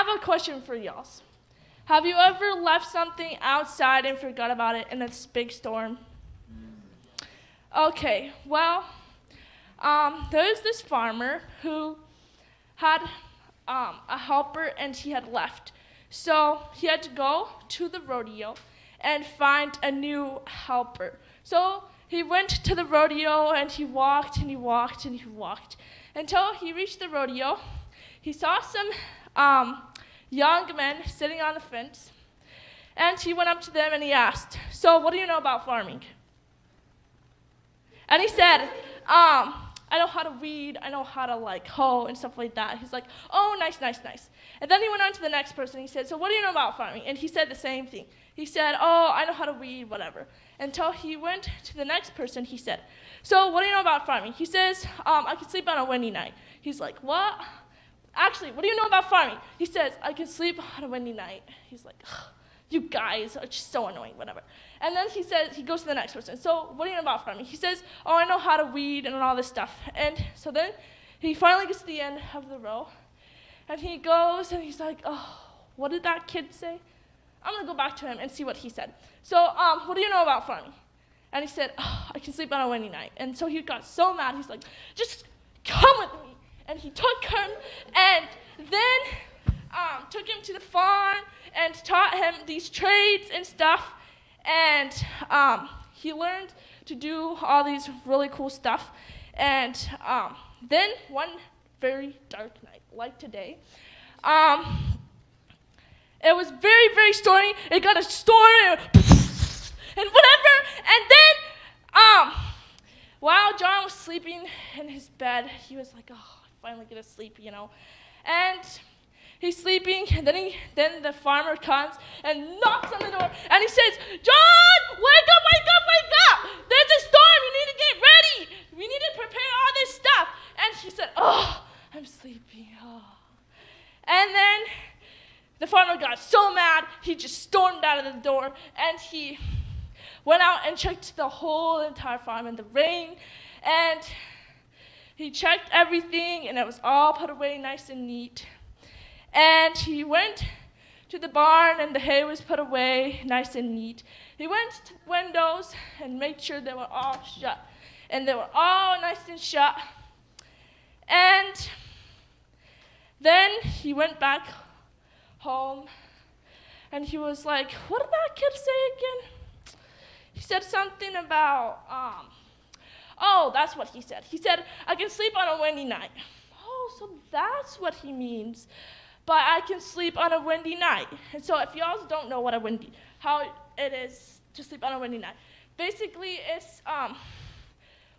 have a question for y'all. Have you ever left something outside and forgot about it in a big storm? Okay, well, there's this farmer who had a helper and he had left. So he had to go to the rodeo and find a new helper. So he went to the rodeo and he walked and he walked and he walked until he reached the rodeo. He saw some young men sitting on the fence, and he went up to them and he asked, "So what do you know about farming?" And he said, I know how to weed, I know how to hoe and stuff like that. He's like, "Oh, nice, nice, nice." And then he went on to the next person. He said, "So what do you know about farming?" And he said the same thing. He said, "Oh, I know how to weed, whatever." Until he went to the next person, he said, "So what do you know about farming?" He says, "I can sleep on a windy night." He's like, "What? Actually, what do you know about farming?" He says, "I can sleep on a windy night." He's like, "Ugh, you guys are just so annoying, whatever." And then he says, he goes to the next person. "So what do you know about farming?" He says, "Oh, I know how to weed and all this stuff." And so then he finally gets to the end of the row, and he goes and he's like, "Oh, what did that kid say?" I'm going to go back to him and see what he said. "So what do you know about farming?" And he said, "Oh, I can sleep on a windy night." And so he got so mad. He's like, "Just come with me." And he took him and then took him to the farm and taught him these trades and stuff. And he learned to do all these really cool stuff. And then one very dark night, like today, it was very, very stormy. It got a storm and whatever. And then while John was sleeping in his bed, he was like, "Oh, I finally get to sleep, you know." And he's sleeping, and then the farmer comes and knocks on the door, and he says, "John, wake up, wake up, wake up! There's a storm, you need to get ready. We need to prepare all this stuff." And he said, "Oh, I'm sleepy." Oh. And then the farmer got so mad, he just stormed out of the door, and he went out and checked the whole entire farm in the rain, and he checked everything, and it was all put away nice and neat. And he went to the barn, and the hay was put away nice and neat. He went to the windows and made sure they were all shut, and they were all nice and shut. And then he went back home, and he was like, "What did that kid say again?" He said something about, oh, that's what he said. He said, "I can sleep on a windy night." Oh, so that's what he means. But I can sleep on a windy night. And so if y'all don't know how it is to sleep on a windy night, basically it's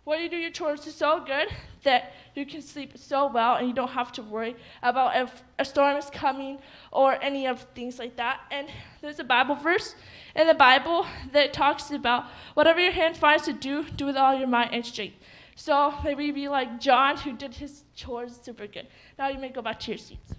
where you do your chores so good that you can sleep so well and you don't have to worry about if a storm is coming or any of things like that. And there's a Bible verse in the Bible that talks about whatever your hand finds to do with all your might and strength. So maybe be like John, who did his chores super good. Now you may go back to your seats.